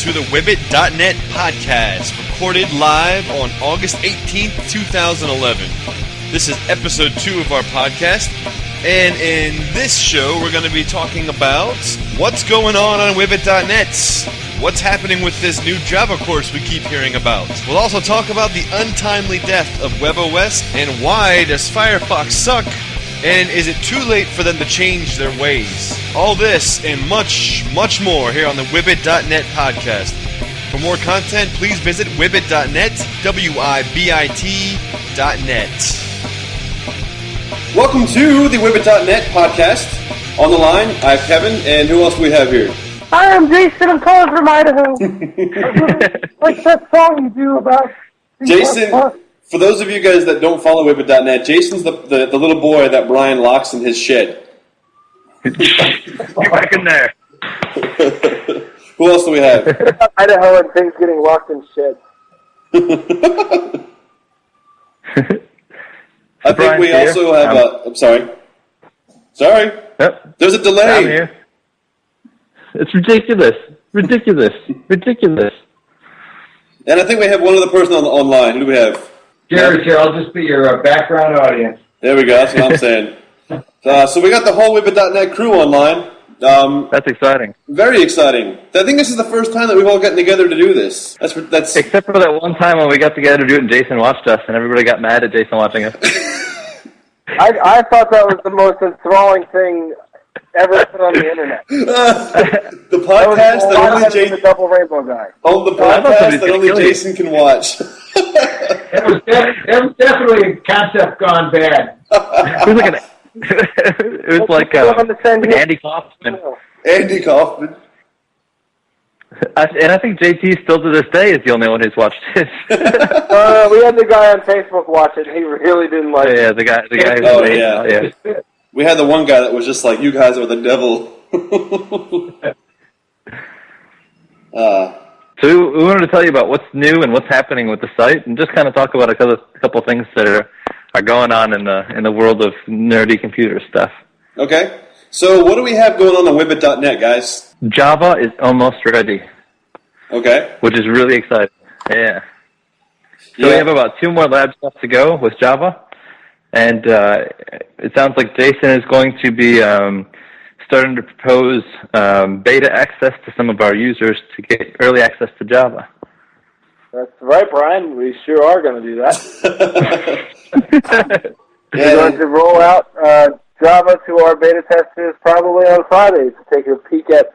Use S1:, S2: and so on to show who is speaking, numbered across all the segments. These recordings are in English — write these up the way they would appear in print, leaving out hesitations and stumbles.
S1: to the WiBit.net podcast, recorded live on August 18th, 2011. This is episode 2 of our podcast, and in this show we're going to be talking about what's going on WiBit.net, what's happening with this new Java course we keep hearing about. We'll also talk about the untimely death of webOS, and why does Firefox suck, and is it too late for them to change their ways? All this and much, much more here on the WiBit.net podcast. For more content, please visit WiBit.net, WiBit.net. Welcome to the WiBit.net podcast. On the line, I have Kevin, and who else do we have here?
S2: Hi, I'm Jason. I'm calling from Idaho. Like that song you do about...
S1: Jason, for those of you guys that don't follow WiBit.net, Jason's the little boy that Brian locks in his shed.
S3: Get back in there.
S1: Who else do we have?
S2: Idaho and things getting locked in sheds.
S1: I think we also have I'm sorry. Sorry.
S3: Yep.
S1: There's a delay.
S3: I'm here. It's ridiculous. Ridiculous. Ridiculous.
S1: And I think we have one other person online. Who do we have?
S4: Jared's here. I'll just be your background audience.
S1: There we go. That's what I'm saying. So we got the whole WiBit.net crew online.
S3: That's exciting.
S1: Very exciting. I think this is the first time that we've all gotten together to do this. That's
S3: Except for that one time when we got together to do it and Jason watched us and everybody got mad at Jason watching us.
S2: I thought that was the most enthralling thing ever put on the internet.
S1: The podcast that only Jason,
S2: the double rainbow guy.
S1: Oh, the podcast that only Jason can watch.
S4: It was definitely a concept gone bad.
S3: It was like Andy Kaufman.
S1: Andy Kaufman.
S3: And I think JT still to this day is the only one who's watched it.
S2: We had the guy on Facebook watch it. He really didn't like it.
S3: Yeah, the guy who's
S1: Oh,
S3: made,
S1: yeah. We had the one guy that was just like, you guys are the devil.
S3: So we wanted to tell you about what's new and what's happening with the site, and just kind of talk about a couple of things that are going on in the world of nerdy computer stuff.
S1: Okay. So what do we have going on WiBit.net, guys?
S3: Java is almost ready.
S1: Okay.
S3: Which is really exciting. Yeah. So we have about 2 more labs left to go with Java, and it sounds like Jason is going to be starting to propose beta access to some of our users to get early access to Java.
S2: That's right, Brian. We sure are going to do that. We're going to roll out Java to our beta testers probably on Friday to take a peek at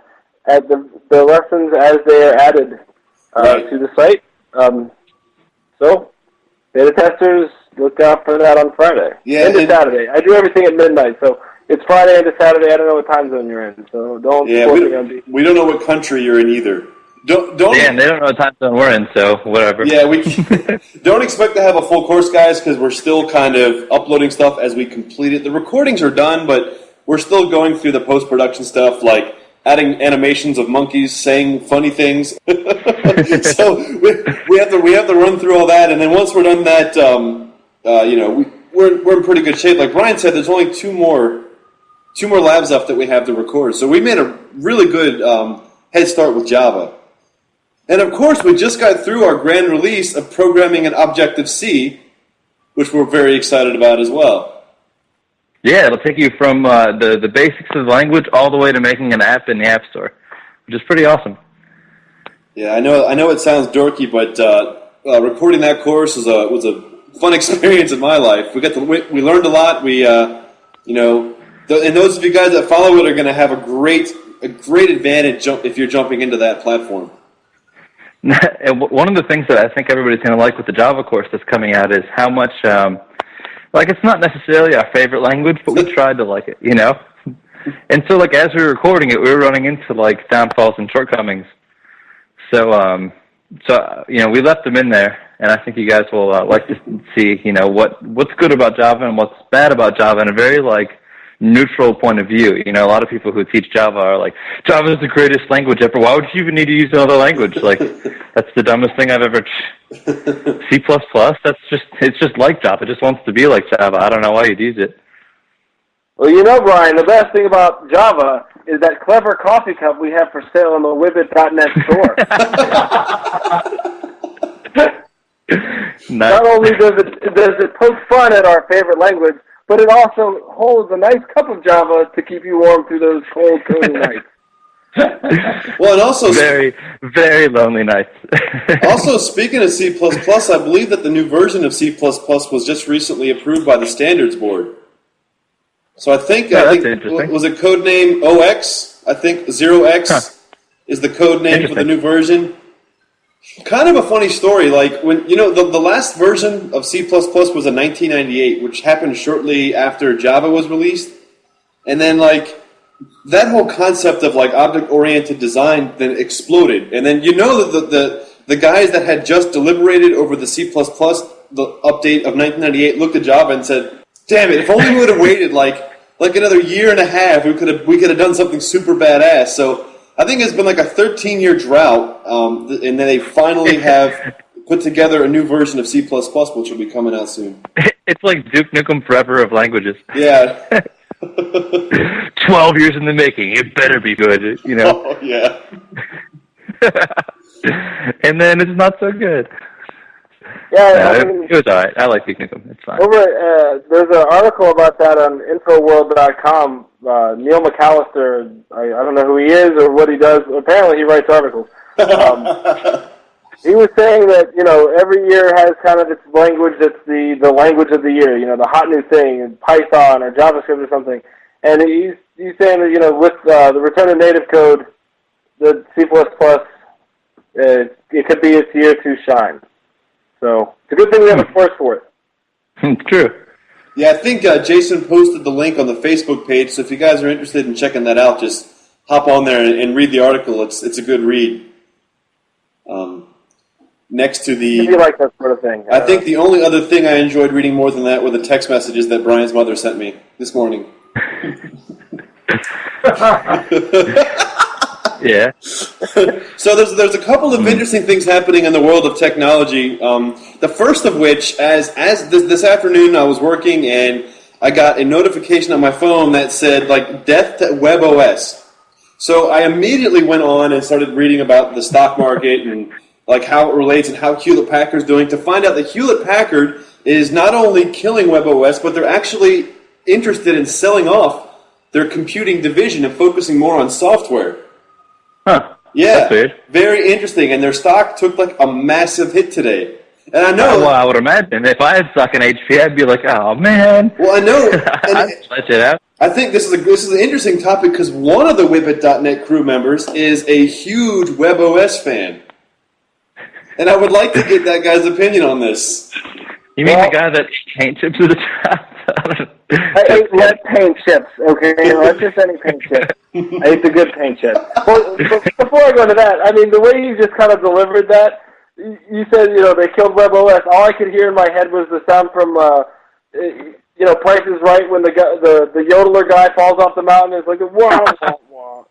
S2: the lessons as they are added to the site. So, beta testers, look out for that on Friday.
S1: Yeah,
S2: and Saturday. I do everything at midnight, so it's Friday into Saturday. I don't know what time zone you're in, so don't.
S1: Yeah, we don't know what country you're in either. Don't.
S3: Yeah, and they don't know what time zone we're in, so whatever.
S1: Yeah, we don't expect to have a full course, guys, because we're still kind of uploading stuff as we complete it. The recordings are done, but we're still going through the post-production stuff, like adding animations of monkeys saying funny things. So we have to run through all that, and then once we're done that, we're in pretty good shape. Like Brian said, there's only two more labs left that we have to record. So we made a really good head start with Java. And of course, we just got through our grand release of programming in Objective-C, which we're very excited about as well.
S3: Yeah, it'll take you from the basics of the language all the way to making an app in the App Store, which is pretty awesome.
S1: Yeah, I know it sounds dorky, but recording that course was a fun experience in my life. We learned a lot. And those of you guys that follow it are going to have a great advantage if you're jumping into that platform.
S3: And one of the things that I think everybody's going to like with the Java course that's coming out is how much, it's not necessarily our favorite language, but we tried to like it, And so, as we were recording it, we were running into, downfalls and shortcomings. So we left them in there, and I think you guys will like to see, what's good about Java and what's bad about Java in a very, neutral point of view. You know, a lot of people who teach Java are like, Java is the greatest language ever. Why would you even need to use another language? Like, that's the dumbest thing I've ever... C++, it's just like Java. It just wants to be like Java. I don't know why you'd use it.
S2: Well, you know, Brian, the best thing about Java is that clever coffee cup we have for sale on the WiBit.net store.
S3: Nice.
S2: Not only does it poke fun at our favorite language, but it also holds a nice cup of Java to keep you warm through those cold, cooling nights.
S1: Well, and also
S3: Very, very lonely nights.
S1: also, speaking of C++, I believe that the new version of C++ was just recently approved by the Standards Board. So I think
S3: that's interesting.
S1: Was it codename OX? I think 0x is the code name for the new version. Kind of a funny story. Like when the last version of C++ was in 1998, which happened shortly after Java was released, and then like that whole concept of like object-oriented design then exploded. And then that the guys that had just deliberated over the C++ the update of 1998 looked at Java and said, "Damn it! If only we would have waited like another year and a half, we could have done something super badass." So I think it's been like a 13-year drought, and then they finally have put together a new version of C++, which will be coming out soon.
S3: It's like Duke Nukem Forever of languages.
S1: Yeah.
S3: 12 years in the making. It better be good,
S1: Oh, yeah.
S3: And then it's not so good.
S2: Yeah,
S3: it was all right. I like Duke Nukem. It's fine.
S2: There's an article about that on Infoworld.com. Neil McAllister, I don't know who he is or what he does. Apparently, he writes articles. He was saying that every year has kind of its language that's the language of the year. The hot new thing, Python or JavaScript or something. And he's saying that with the return of native code, the C++, it could be its year to shine. So it's a good thing we have a source for it.
S3: True.
S1: Yeah, I think Jason posted the link on the Facebook page, so if you guys are interested in checking that out, just hop on there and read the article. It's a good read. Next to the...
S2: If you like that sort of thing.
S1: I think the only other thing I enjoyed reading more than that were the text messages that Brian's mother sent me this morning.
S3: Yeah.
S1: So there's a couple of interesting things happening in the world of technology. The first of which, as this afternoon I was working and I got a notification on my phone that said like death to webOS. So I immediately went on and started reading about the stock market and like how it relates and how Hewlett-Packard's doing to find out that Hewlett-Packard is not only killing webOS, but they're actually interested in selling off their computing division and focusing more on software.
S3: Huh.
S1: Yeah,
S3: that's weird.
S1: Very interesting. And their stock took like a massive hit today. And I know.
S3: Well, I would imagine if I had stock in HP, I'd be like, "Oh man."
S1: Well, I know.
S3: I'd let it out.
S1: I think this is an interesting topic because one of the WiBit.net crew members is a huge WebOS fan, and I would like to get that guy's opinion on this.
S3: You mean the guy that paint chips at the top?
S2: I ate lead paint chips, okay? Not just any paint chips. I ate the good paint chips. Well, before I go to that, I mean, the way you just kind of delivered that, you said, they killed WebOS. All I could hear in my head was the sound from, Price is Right when the yodeler guy falls off the mountain and it's like, wah, wah, wah.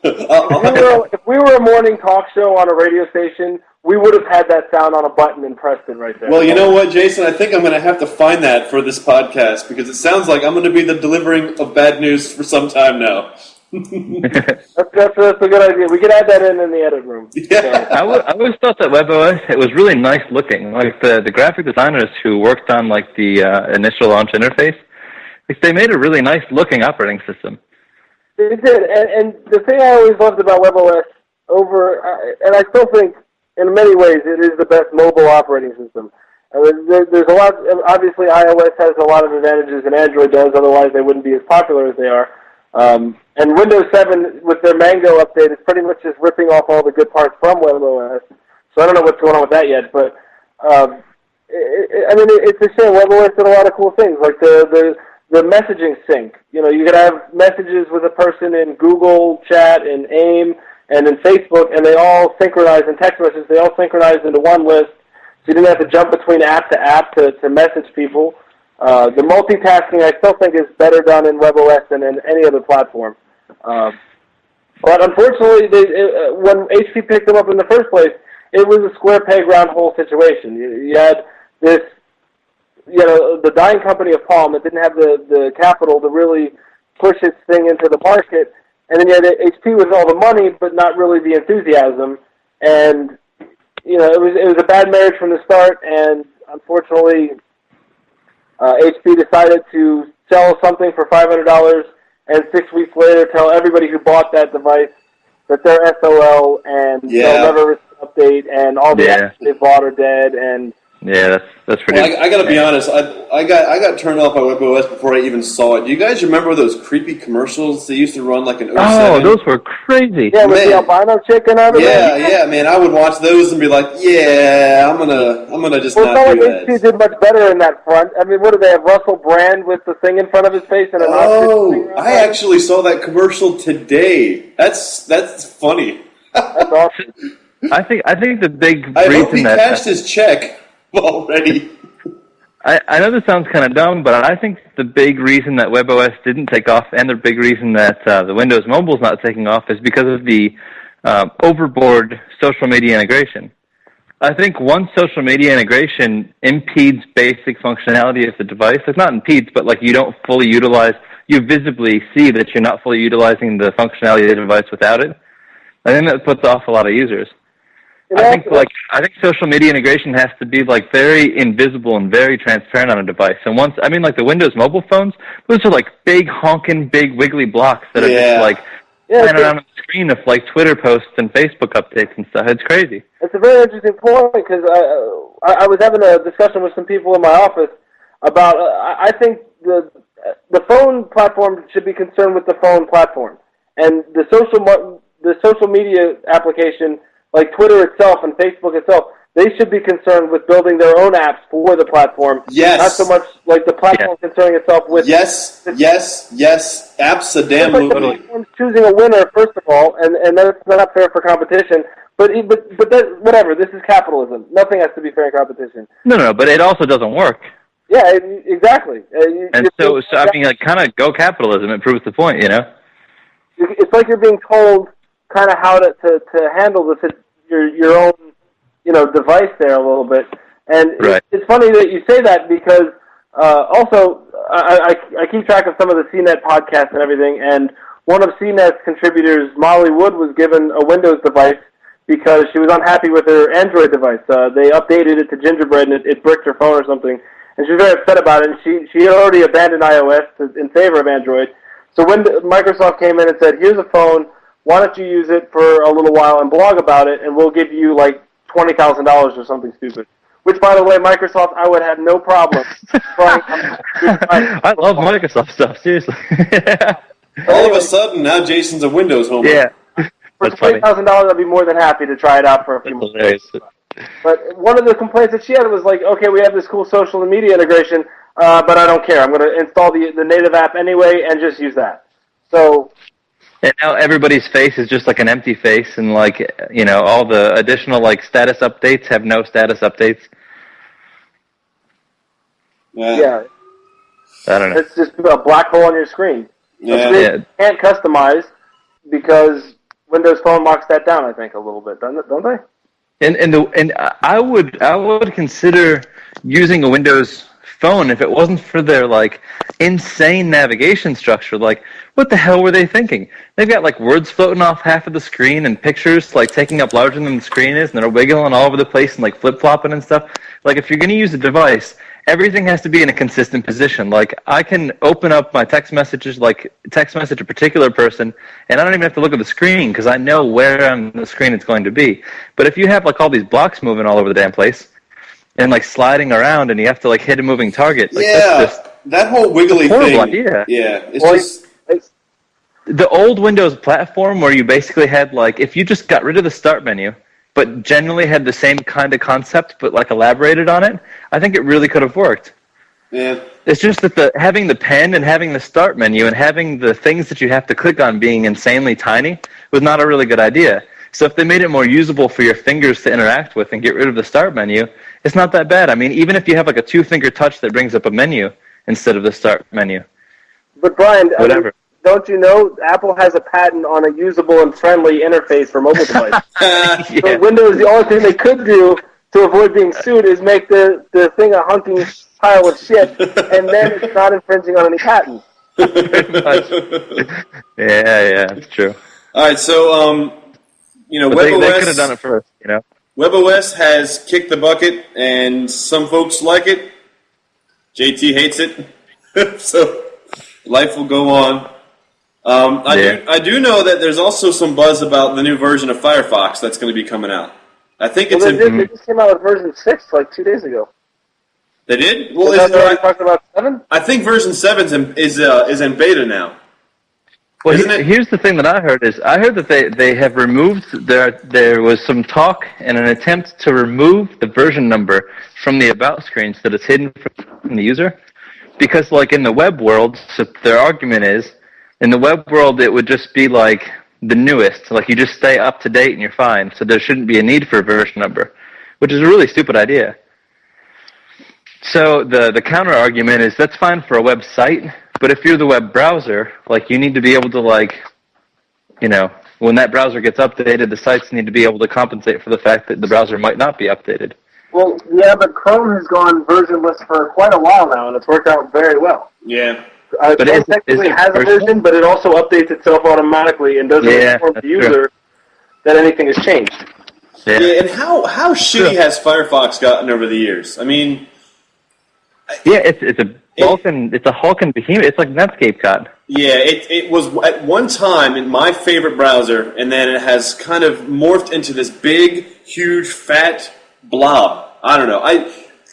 S2: If we were a morning talk show on a radio station, we would have had that sound on a button and pressed it right there.
S1: Well, you know what, Jason? I think I'm going to have to find that for this podcast because it sounds like I'm going to be the delivering of bad news for some time now.
S2: That's a good idea. We could add that in the edit room.
S1: Yeah.
S3: I always thought that WebOS, it was really nice looking. Like the graphic designers who worked on like the initial launch interface, like they made a really nice looking operating system.
S2: They did, and the thing I always loved about WebOS and I still think in many ways it is the best mobile operating system. There's a lot. Obviously, iOS has a lot of advantages, and Android does. Otherwise, they wouldn't be as popular as they are. And Windows 7 with their Mango update is pretty much just ripping off all the good parts from WebOS. So I don't know what's going on with that yet, but it's a shame. WebOS did a lot of cool things, like the messaging sync. You could have messages with a person in Google Chat and AIM and in Facebook, and they all synchronize in text messages. They all synchronize into one list, so you didn't have to jump between app to app to message people. The multitasking, I still think, is better done in WebOS than in any other platform. But unfortunately, when HP picked them up in the first place, it was a square peg round hole situation. You had this, the dying company of Palm that didn't have the capital to really push its thing into the market. And then you had HP with all the money, but not really the enthusiasm. And it was a bad marriage from the start. And unfortunately, HP decided to sell something for $500, and 6 weeks later tell everybody who bought that device that they're SOL and they'll never receive an update, and all the apps they bought are dead. And
S3: yeah, that's pretty.
S1: Well, I got to be honest. I got turned off by webOS before I even saw it. Do you guys remember those creepy commercials they used to run like an 07?
S3: Oh, those were crazy.
S2: Yeah, with the albino chick and everything.
S1: Yeah, man. I would watch those and be like, I'm gonna just not do that.
S2: HP did much better in that front. I mean, what do they have? Russell Brand with the thing in front of his face and
S1: I actually saw that commercial today. That's funny.
S2: That's awesome.
S3: I think the big
S1: I
S3: reason
S1: hope he cashed his check already.
S3: I know this sounds kind of dumb, but I think the big reason that webOS didn't take off, and the big reason that the Windows Mobile's not taking off, is because of the overboard social media integration. I think once social media integration impedes basic functionality of the device, it's not impedes, but like you don't fully utilize, you visibly see that you're not fully utilizing the functionality of the device without it. I think that puts off a lot of users. I think social media integration has to be like very invisible and very transparent on a device. And like the Windows mobile phones, those are like big honking, big wiggly blocks that are just like flying around on the screen of like Twitter posts and Facebook updates and stuff. It's crazy.
S2: It's a very interesting point because I was having a discussion with some people in my office about I think the phone platform should be concerned with the phone platform, and the social media application, like Twitter itself and Facebook itself, they should be concerned with building their own apps for the platform.
S1: Yes.
S2: Not so much like the platform concerning itself with...
S1: Yes. Absolutely.
S2: The platform's choosing a winner, first of all, and that's not fair for competition. But that, whatever, this is capitalism. Nothing has to be fair in competition.
S3: No, but it also doesn't work.
S2: Yeah, exactly.
S3: So I mean, like, kind of go capitalism. It proves the point,
S2: It's like you're being told kind of how to handle your own device there a little bit, and it's funny that you say that because also I keep track of some of the CNET podcasts and everything, and one of CNET's contributors, Molly Wood, was given a Windows device because she was unhappy with her Android device. They updated it to Gingerbread and it bricked her phone or something, and she was very upset about it. And she had already abandoned iOS in favor of Android. So when Microsoft came in and said, "Here's a phone. Why don't you use it for a little while and blog about it, and we'll give you like $20,000 or something stupid." Which, by the way, Microsoft, I would have no problem trying.
S3: I love Microsoft stuff, seriously.
S1: All of a sudden, now Jason's a Windows homer.
S3: Yeah.
S2: For $20,000, I'd be more than happy to try it out for a few months. But one of the complaints that she had was like, okay, we have this cool social media integration, but I don't care. I'm going to install the native app anyway and just use that. So...
S3: And now everybody's face is just like an empty face, and like, all the additional like status updates have no status updates.
S2: Yeah.
S3: I don't know.
S2: It's just a black hole on your screen. You can't customize because Windows Phone locks that down, I think, a little bit, don't they?
S3: And I would consider using a Windows Phone if it wasn't for their like insane navigation structure. Like, what the hell were they thinking? They've got like words floating off half of the screen and pictures like taking up larger than the screen is, and they're wiggling all over the place and like flip-flopping and stuff. Like, if you're going to use a device, everything has to be in a consistent position. Like, I can open up my text messages, like text message a particular person, and I don't even have to look at the screen because I know where on the screen it's going to be. But if you have like all these blocks moving all over the damn place and like sliding around, and you have to like hit a moving target, like, that's just
S1: that whole wiggly
S3: horrible
S1: thing.
S3: Idea.
S1: Yeah, it's
S3: the old Windows platform where you basically had like, if you just got rid of the start menu, but generally had the same kind of concept, but like elaborated on it, I think it really could have worked.
S1: Yeah.
S3: It's just that having the pen and having the start menu and having the things that you have to click on being insanely tiny was not a really good idea. So if they made it more usable for your fingers to interact with and get rid of the start menu, it's not that bad. I mean, even if you have like a 2-finger touch that brings up a menu instead of the start menu.
S2: But Brian,
S3: whatever.
S2: Don't you know Apple has a patent on a usable and friendly interface for mobile devices? So Windows, the only thing they could do to avoid being sued is make the thing a hunking pile of shit, and then it's not infringing on any patents.
S3: Pretty much. Yeah, it's true.
S1: All right, so
S3: But
S1: WebOS.
S3: they could have done it first,
S1: WebOS has kicked the bucket, and some folks like it. JT hates it, so life will go on. I do know that there's also some buzz about the new version of Firefox that's going to be coming out. I think it's
S2: they just came out with version 6 like 2 days ago.
S1: They did? Well,
S2: Is that talking about 7?
S1: I think version 7 is in beta now.
S3: Well,
S1: Isn't it?
S3: here's the thing that I heard that they have removed there was some talk and an attempt to remove the version number from the about screen so that it's hidden from the user, because like in the web world, so their argument is in the web world it would just be like the newest, like you just stay up to date and you're fine, so there shouldn't be a need for a version number, which is a really stupid idea. So the counter argument is that's fine for a website. But if you're the web browser, like you need to be able to when that browser gets updated, the sites need to be able to compensate for the fact that the browser might not be updated.
S2: Well, yeah, but Chrome has gone versionless for quite a while now, and it's worked out very well.
S1: Yeah.
S2: But it technically has a version, but it also updates itself automatically and doesn't inform the user that anything has changed.
S1: Yeah, and how shitty has Firefox gotten over the years? I mean...
S3: Yeah, it's a hulking behemoth. It's like Netscape got.
S1: Yeah, it was at one time in my favorite browser, and then it has kind of morphed into this big, huge, fat blob. I don't know.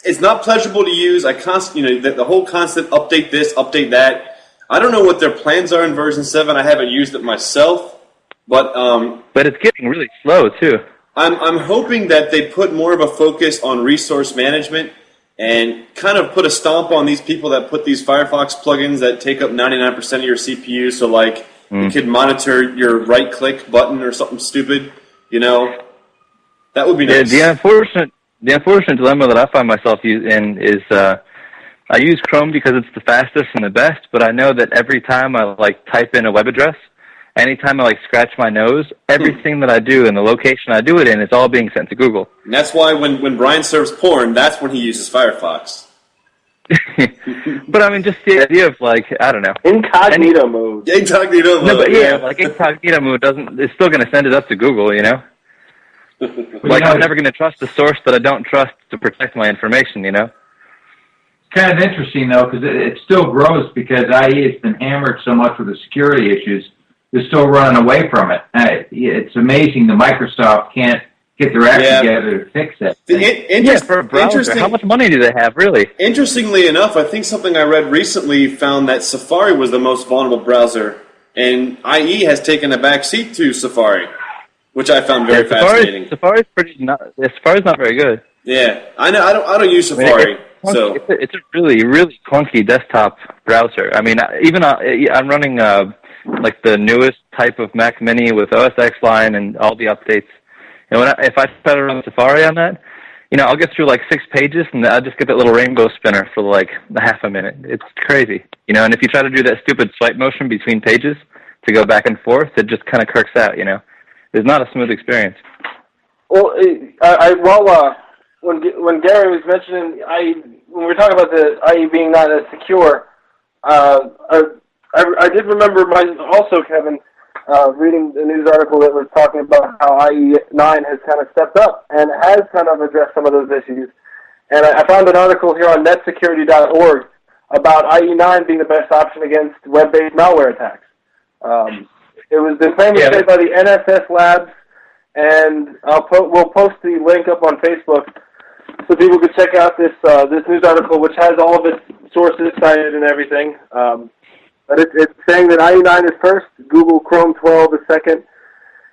S1: It's not pleasurable to use. The whole constant update this, update that. I don't know what their plans are in version 7. I haven't used it myself, but
S3: it's getting really slow too.
S1: I'm hoping that they put more of a focus on resource management and kind of put a stomp on these people that put these Firefox plugins that take up 99% of your CPU, so like you could monitor your right-click button or something stupid, That would be nice.
S3: The unfortunate dilemma that I find myself in is I use Chrome because it's the fastest and the best, but I know that every time I type in a web address, anytime I scratch my nose, everything that I do and the location I do it in is all being sent to Google.
S1: And that's why when Brian serves porn, that's when he uses Firefox.
S3: But I mean, just the idea of I don't know,
S2: incognito mode.
S1: Incognito mode.
S3: No, but incognito mode it's still going to send it up to Google, I'm never going to trust a source that I don't trust to protect my information,
S4: It's kind of interesting though, because it still grows because IE has been hammered so much with the security issues. They're still running away from it. It's amazing that Microsoft can't get their act together to fix it.
S3: For a browser, how much money do they have, really?
S1: Interestingly enough, I think something I read recently found that Safari was the most vulnerable browser, and IE has taken a back seat to Safari, which I found very fascinating.
S3: Safari's not very good.
S1: Yeah, I know. I don't use Safari, so
S3: it's a really, really clunky desktop browser. I mean, even I'm running the newest type of Mac Mini with OS X line and all the updates. And if I try to run Safari on that, I'll get through 6 pages and I'll just get that little rainbow spinner for a half a minute. It's crazy, And if you try to do that stupid swipe motion between pages to go back and forth, it just kind of kirks out. It's not a smooth experience.
S2: Well, when Gary was mentioning when we were talking about the IE being not as secure, I did remember also, Kevin, reading the news article that was talking about how IE9 has kind of stepped up and has kind of addressed some of those issues. And I found an article here on netsecurity.org about IE9 being the best option against web-based malware attacks. It was the claim was made by the NSS Labs, and we'll post the link up on Facebook so people could check out this news article, which has all of its sources cited and everything. But it's saying that IE9 is first, Google Chrome 12 is second,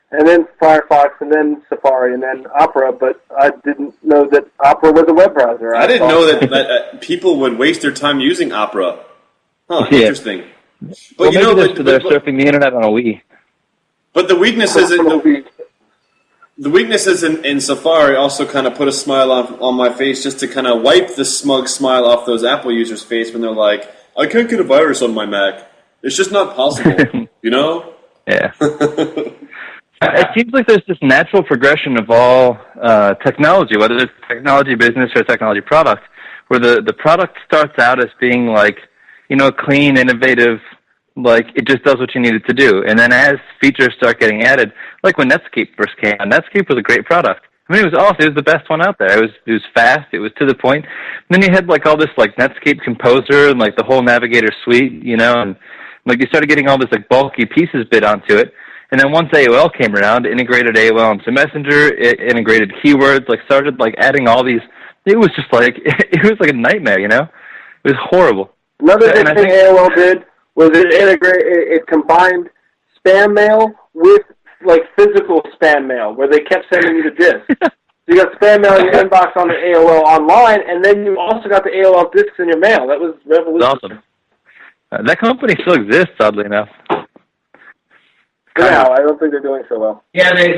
S2: and then Firefox, and then Safari, and then Opera. But I didn't know that Opera was a web browser.
S1: I didn't know that people would waste their time using Opera. Huh, interesting. But
S3: they're surfing the internet on a Wii.
S1: But the weaknesses in Safari also kind of put a smile on my face, just to kind of wipe the smug smile off those Apple users' face when they're like, I can't get a virus on my Mac. It's just not possible,
S3: Yeah. It seems like there's this natural progression of all technology, whether it's technology business or technology product, where the product starts out as being a clean, innovative like it just does what you need it to do. And then as features start getting added, like when Netscape first came out, Netscape was a great product. I mean, it was awesome. It was the best one out there. It was fast. It was to the point. And then you had like all this like Netscape Composer and like the whole Navigator suite, you know, and like you started getting all this like bulky pieces bit onto it. And then once AOL came around, it integrated AOL into Messenger, it integrated keywords, like started like adding all these. It was just like it was like a nightmare, you know. It was horrible.
S2: Another big thing AOL did was it combined spam mail with like physical spam mail, where they kept sending you the disc. So you got spam mail in your inbox on the AOL online, and then you also got the AOL discs in your mail. That was revolutionary.
S3: Awesome. That company still exists, oddly enough.
S2: No, I don't think they're doing so well.
S4: Yeah, they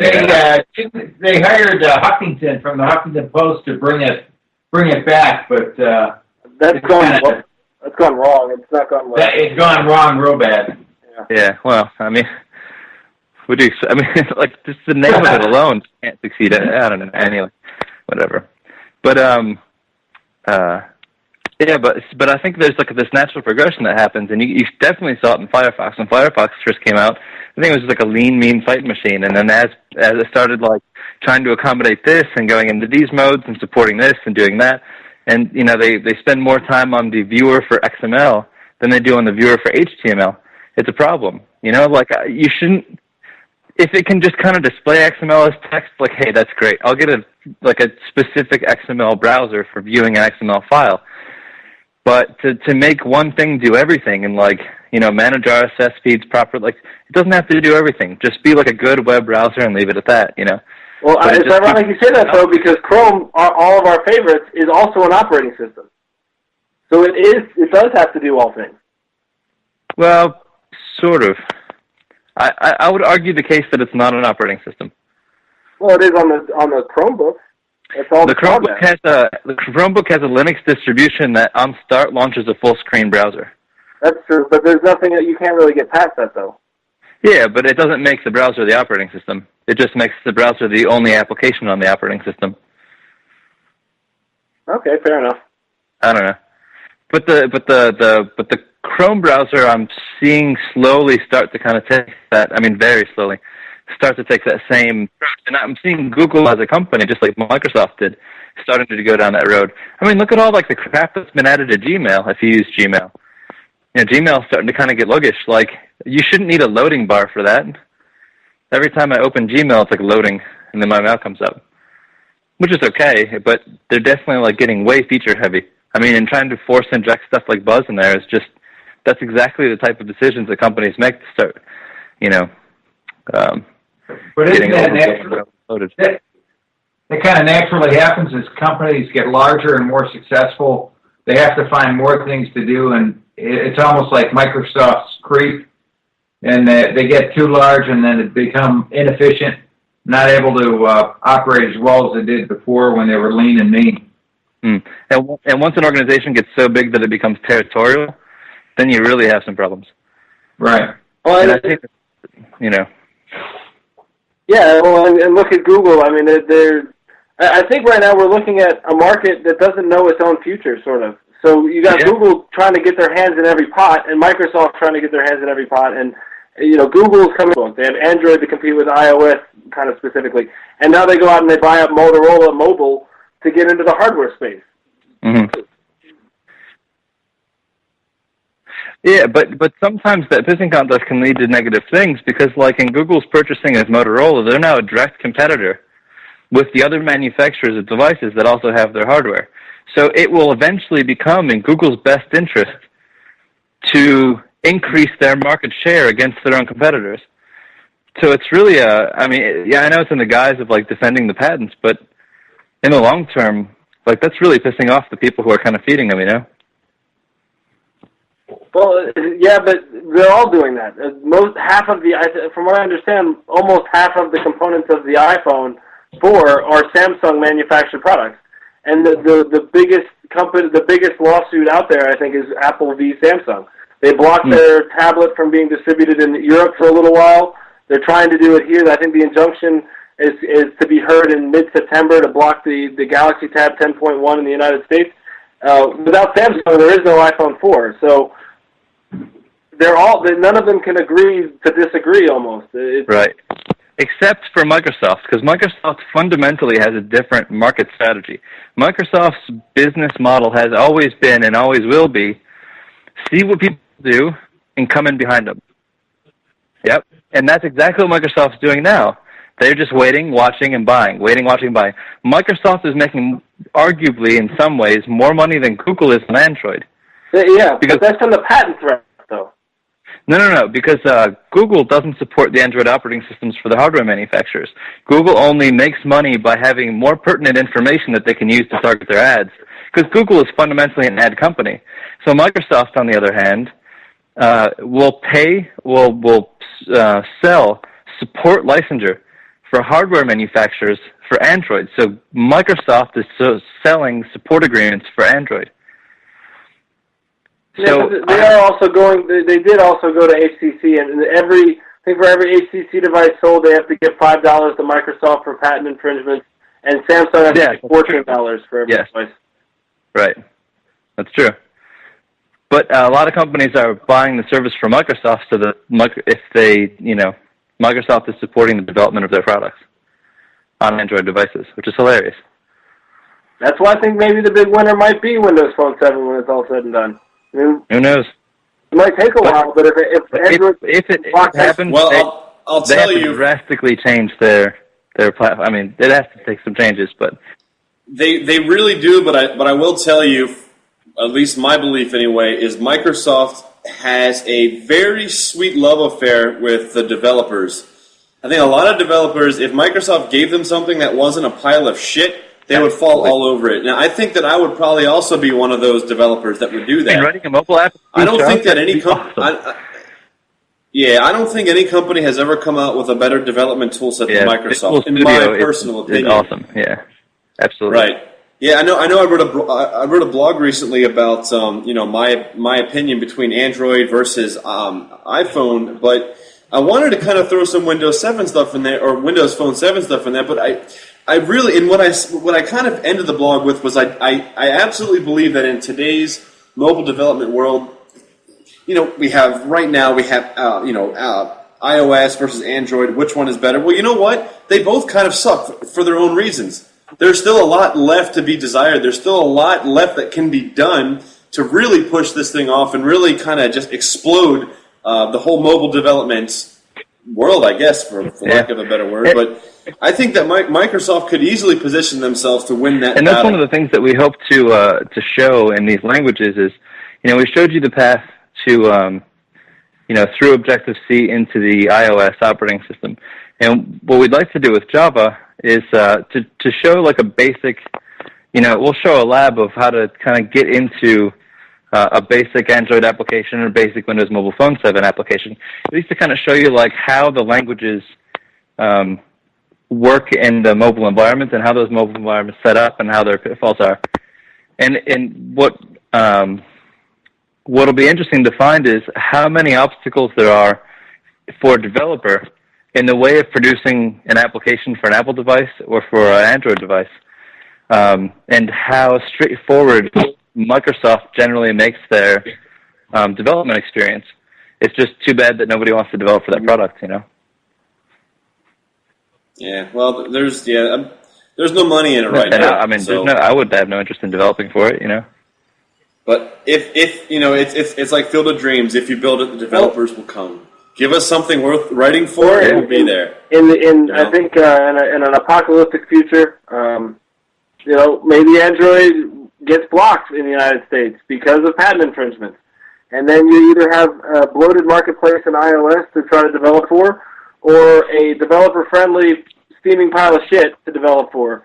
S4: hired Huffington from the Huffington Post to bring it back, but
S2: that's gone wrong. It's not gone well.
S4: It's gone wrong real bad.
S3: Yeah. Well, I mean, like just the name of it alone can't succeed. I don't know. Anyway, whatever. But yeah, but I think there's like this natural progression that happens, and you definitely saw it in Firefox. When Firefox first came out, I think it was just like a lean, mean fighting machine, and then as it started like trying to accommodate this and going into these modes and supporting this and doing that, and you know they spend more time on the viewer for XML than they do on the viewer for HTML. It's a problem, you know. Like you shouldn't. If it can just kind of display XML as text, like hey, that's great. I'll get a specific XML browser for viewing an XML file. But to make one thing do everything and like, you know, manage RSS feeds properly, like it doesn't have to do everything. Just be like a good web browser and leave it at that, you know.
S2: Well, it's ironic you say that though, because Chrome, all of our favorites, is also an operating system. So it does have to do all things.
S3: Well, sort of. I would argue the case that it's not an operating system.
S2: Well, it is on the Chromebook.
S3: The Chromebook has a Linux distribution that on start launches a full screen browser.
S2: That's true, but there's nothing that you can't really get past that though.
S3: Yeah, but it doesn't make the browser the operating system. It just makes the browser the only application on the operating system.
S2: Okay, fair enough.
S3: I don't know, but the Chrome browser I'm seeing slowly start to kind of take that. I mean, very slowly. Start to take that same approach. And I'm seeing Google as a company, just like Microsoft did, starting to go down that road. I mean, look at all like the crap that's been added to Gmail if you use Gmail. You know, Gmail's starting to kind of get sluggish. Like, you shouldn't need a loading bar for that. Every time I open Gmail, it's like loading, and then my mail comes up. Which is okay, but they're definitely like getting way feature heavy. I mean, and trying to force inject stuff like Buzz in there is just, that's exactly the type of decisions that companies make to start, you know,
S4: but isn't that natural? That kind of naturally happens as companies get larger and more successful. They have to find more things to do, and it's almost like Microsoft's creep, and they get too large, and then it become inefficient, not able to operate as well as they did before when they were lean and mean.
S3: And once an organization gets so big that it becomes territorial, then you really have some problems.
S4: Right.
S2: Well,
S3: and I think, you know.
S2: Yeah, well, and look at Google. I mean, I think right now we're looking at a market that doesn't know its own future, sort of. So you got Google trying to get their hands in every pot, and Microsoft trying to get their hands in every pot, and you know, Google's coming. They have Android to compete with iOS, kind of specifically, and now they go out and they buy up Motorola Mobile to get into the hardware space.
S3: Mm-hmm. Yeah, but sometimes that pissing contest can lead to negative things because, like in Google's purchasing of Motorola, they're now a direct competitor with the other manufacturers of devices that also have their hardware. So it will eventually become in Google's best interest to increase their market share against their own competitors. So it's really I know it's in the guise of like defending the patents, but in the long term, like that's really pissing off the people who are kind of feeding them, you know?
S2: Well, yeah, but they're all doing that. From what I understand, almost half of the components of the iPhone 4 are Samsung manufactured products, and the biggest lawsuit out there, I think, is Apple v. Samsung. They blocked their tablet from being distributed in Europe for a little while. They're trying to do it here. I think the injunction is to be heard in mid-September to block the Galaxy Tab 10.1 in the United States. Without Samsung, there is no iPhone 4. So none of them can agree to disagree almost.
S3: Right. Except for Microsoft, because Microsoft fundamentally has a different market strategy. Microsoft's business model has always been and always will be, see what people do and come in behind them. Yep. And that's exactly what Microsoft's doing now. They're just waiting, watching, and buying. Waiting, watching, buying. Microsoft is making, arguably, in some ways, more money than Google is on Android.
S2: Yeah, because that's from the patent threat, though.
S3: No, because Google doesn't support the Android operating systems for the hardware manufacturers. Google only makes money by having more pertinent information that they can use to target their ads, because Google is fundamentally an ad company. So Microsoft, on the other hand, will sell support licensure for hardware manufacturers for Android. So Microsoft is selling support agreements for Android. So
S2: they are also going. They did also go to HTC, and I think for every HTC device sold, they have to give $5 to Microsoft for patent infringements, and Samsung has to give $14 for every device. Right,
S3: that's true. But a lot of companies are buying the service from Microsoft, so that Microsoft is supporting the development of their products on Android devices, which is hilarious.
S2: That's why I think maybe the big winner might be Windows Phone 7 when it's all said and done.
S3: Who knows?
S2: It might take a while, but if Android
S3: it happens,
S5: well, I'll
S3: they
S5: tell
S3: have
S5: you,
S3: to drastically change their platform. I mean, it has to take some changes, but
S5: they really do. But I will tell you, at least my belief anyway, is Microsoft has a very sweet love affair with the developers. I think a lot of developers, if Microsoft gave them something that wasn't a pile of shit, they would fall all over it. Now, I think that I would probably also be one of those developers that would do that.
S3: And writing a mobile app,
S5: I don't think that any company. I don't think any company has ever come out with a better development tool set than Microsoft. In my personal opinion,
S3: it's awesome. Yeah, absolutely.
S5: Right. Yeah, I know. I wrote a blog recently about my opinion between Android versus iPhone, but I wanted to kind of throw some Windows 7 stuff in there, or Windows Phone 7 stuff in there, but I really, and what I kind of ended the blog with was I absolutely believe that in today's mobile development world, we have iOS versus Android. Which one is better? Well, you know what? They both kind of suck for their own reasons. There's still a lot left to be desired. There's still a lot left that can be done to really push this thing off and really kind of just explode the whole mobile development world, I guess, for lack of a better word. But I think that Microsoft could easily position themselves to win that.
S3: And that's
S5: battle.
S3: one of the things that we hope to show in these languages is, we showed you the path to, through Objective-C into the iOS operating system. And what we'd like to do with Java is to show like a basic, we'll show a lab of how to kind of get into a basic Android application or a basic Windows Mobile Phone 7 application, at least to kind of show you like how the languages work in the mobile environment and how those mobile environments set up and how their pitfalls are. And what'll be interesting to find is how many obstacles there are for a developer in the way of producing an application for an Apple device or for an Android device, and how straightforward Microsoft generally makes their development experience. It's just too bad that nobody wants to develop for that product,
S5: Yeah, well, there's no money in it right now.
S3: I mean,
S5: so.
S3: I would have no interest in developing for it,
S5: But if it's like Field of Dreams. If you build it, the developers will come. Give us something worth writing for, and we'll be there.
S2: I think in an apocalyptic future, maybe Android gets blocked in the United States because of patent infringements, and then you either have a bloated marketplace in iOS to try to develop for, or a developer-friendly steaming pile of shit to develop for.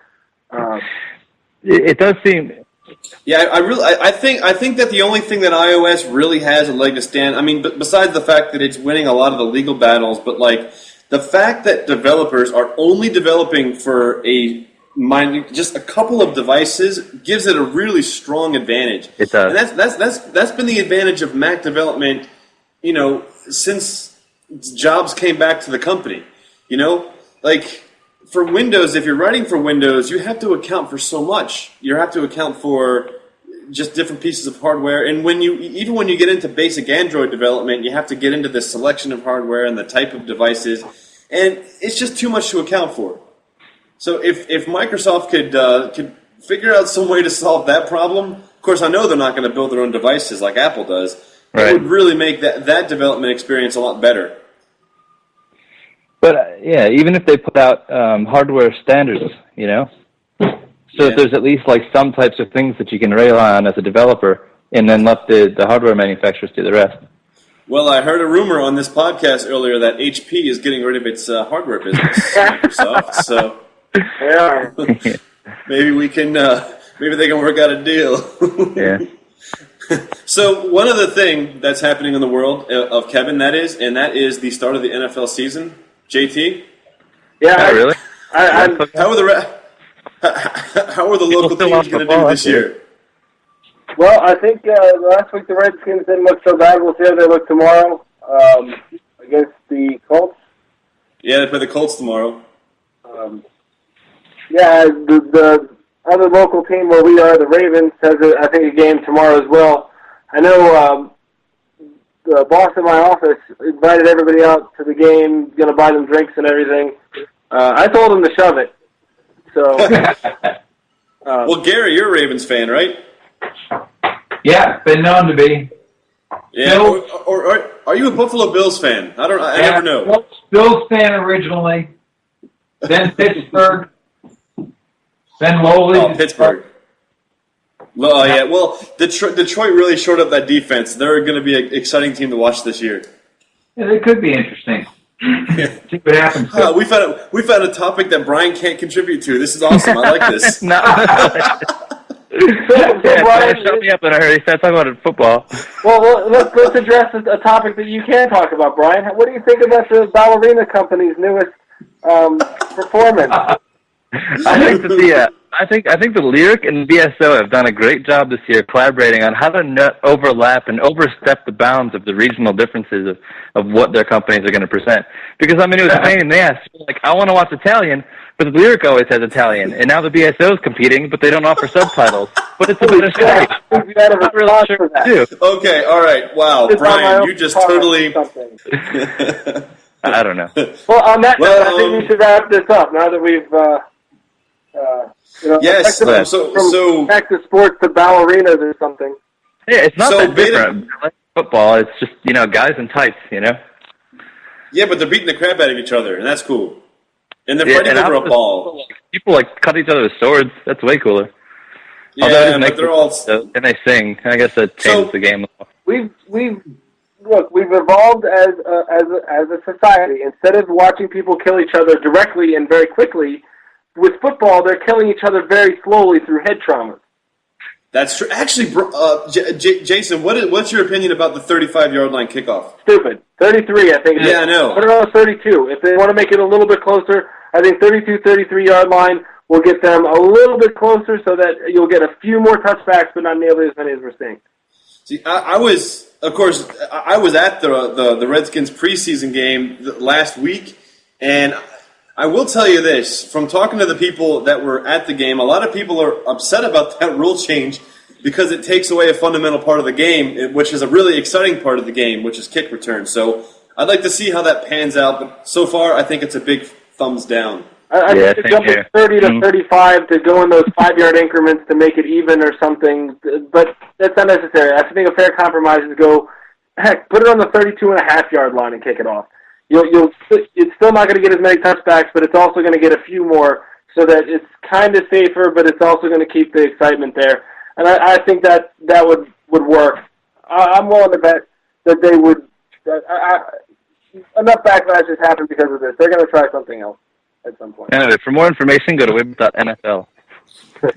S3: It does seem.
S5: Yeah, I think that the only thing that iOS really has a leg to stand. I mean, besides the fact that it's winning a lot of the legal battles, but like the fact that developers are only developing for just a couple of devices gives it a really strong advantage.
S3: It does,
S5: and that's been the advantage of Mac development, since Jobs came back to the company. Like. For Windows, if you're writing for Windows, you have to account for so much. You have to account for just different pieces of hardware. And even when you get into basic Android development, you have to get into the selection of hardware and the type of devices, and it's just too much to account for. So if Microsoft could figure out some way to solve that problem, of course I know they're not going to build their own devices like Apple does. Right. It would really make that development experience a lot better.
S3: But even if they put out hardware standards, so that there's at least like some types of things that you can rely on as a developer, and then let the hardware manufacturers do the rest.
S5: Well, I heard a rumor on this podcast earlier that HP is getting rid of its hardware business, Microsoft. So maybe we can, maybe they can work out a deal. Yeah. So one other thing that's happening in the world of Kevin, that is the start of the NFL season. JT.
S2: Yeah.
S3: Really?
S5: How are the local teams going to do this year?
S2: Well, I think last week the Redskins didn't look so bad. We'll see how they look tomorrow against the Colts.
S5: Yeah, they play the Colts tomorrow.
S2: The other local team where we are, the Ravens, has I think a game tomorrow as well. I know the boss in my office invited everybody out to the game, going to buy them drinks and everything. I told him to shove it. So,
S5: well, Gary, you're a Ravens fan, right?
S4: Yeah, been known to be.
S5: Yeah, or are you a Buffalo Bills fan? I never know.
S4: Bills fan originally, then Pittsburgh, then lowly.
S5: Oh, Pittsburgh. Well, yeah. Well, Detroit really shored up that defense. They're going to be an exciting team to watch this year.
S4: Yeah, they could be interesting. See what happens.
S5: We found a topic that Brian can't contribute to. This is awesome. I like this.
S3: No. Brian, shut me up in a hurry. Start talking about football.
S2: Well, let's address a topic that you can talk about, Brian. What do you think about the ballerina company's newest performance?
S3: I think the Lyric and BSO have done a great job this year collaborating on how to overlap and overstep the bounds of the regional differences of what their companies are going to present. Because, it was a pain in the ass. Like, I want to watch Italian, but the Lyric always has Italian. And now the BSO is competing, but they don't offer subtitles. But it's a better site. I'm not really sure what to do.
S5: Okay, all right. Wow, Brian, you just totally...
S3: I don't know.
S2: Well, on that note, I think we should wrap this up now that we've...
S5: yes.
S2: From back to sports to ballerinas or something.
S3: Yeah, it's not that different. Like football, it's just guys in tights.
S5: Yeah, but they're beating the crap out of each other, and that's cool. And they're fighting over a ball.
S3: People cut each other with swords. That's way cooler.
S5: Yeah, but they're all.
S3: And they sing. I guess that changes the game.
S2: We've evolved as a society. Instead of watching people kill each other directly and very quickly, with football, they're killing each other very slowly through head traumas. That's true.
S5: Actually, Jason, what's your opinion about the 35-yard line kickoff?
S2: Stupid. 33, I think.
S5: Yeah, I know.
S2: Put it on 32. If they want to make it a little bit closer, I think 32, 33-yard line will get them a little bit closer so that you'll get a few more touchbacks, but not nearly as many as we're seeing.
S5: See, I was at the Redskins preseason game last week, and I will tell you this, from talking to the people that were at the game, a lot of people are upset about that rule change because it takes away a fundamental part of the game, which is a really exciting part of the game, which is kick return. So I'd like to see how that pans out, but so far I think it's a big thumbs down.
S2: I think to jump from 30 to 35 to go in those 5-yard increments to make it even or something, but that's unnecessary. I think a fair compromise is go, heck, put it on the 32.5-yard line and kick it off. It's still not going to get as many touchbacks, but it's also going to get a few more so that it's kind of safer, but it's also going to keep the excitement there. And I think that would work. I'm willing to bet that they would. Enough backlash has happened because of this. They're going to try something else at some point.
S3: Anyway, for more information, go to webOS.nfl.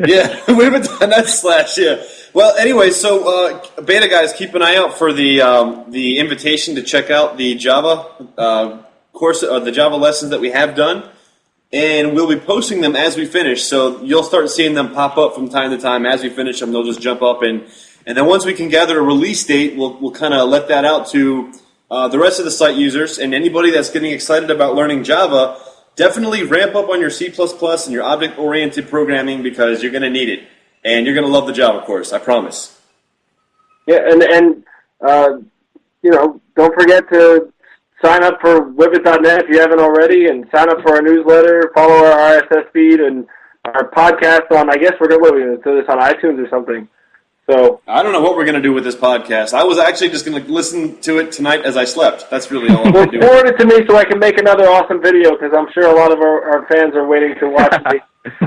S5: Yeah, webOS.net/, yeah. Well, anyway, so beta guys, keep an eye out for the invitation to check out the Java course, the Java lessons that we have done, and we'll be posting them as we finish. So you'll start seeing them pop up from time to time as we finish them. They'll just jump up, and then once we can gather a release date, we'll kind of let that out to the rest of the site users and anybody that's getting excited about learning Java. Definitely ramp up on your C++ and your object-oriented programming because you're going to need it. and you're going to love the Java course. I promise.
S2: Yeah, and don't forget to sign up for webit.net if you haven't already, and sign up for our newsletter, follow our RSS feed, and our podcast on, I guess we're going to do this on iTunes or something. So
S5: I don't know what we're going to do with this podcast. I was actually just going to listen to it tonight as I slept. That's really all I'm going to do.
S2: Forward it to me so I can make another awesome video, because I'm sure a lot of our fans are waiting to watch me.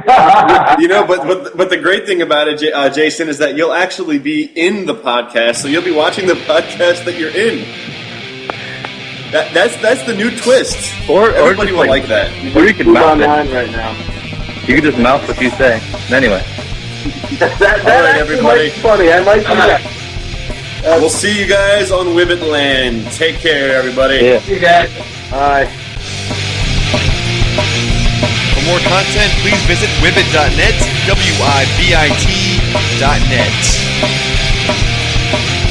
S5: But the great thing about it, Jason, is that you'll actually be in the podcast, so you'll be watching the podcast that you're in. That's the new twist.
S3: Or
S5: Everybody will like that.
S3: Or you can mouth
S2: online
S3: it.
S2: right now.
S3: You can just mouth what you say. Anyway.
S2: That
S5: All right,
S2: actually
S5: everybody.
S2: might be funny. I might do that.
S5: We'll see you guys on WiBit Land. Take care, everybody.
S3: Yeah.
S4: You guys.
S2: Bye.
S1: For more content, please visit wibit.net, WIBIT.net.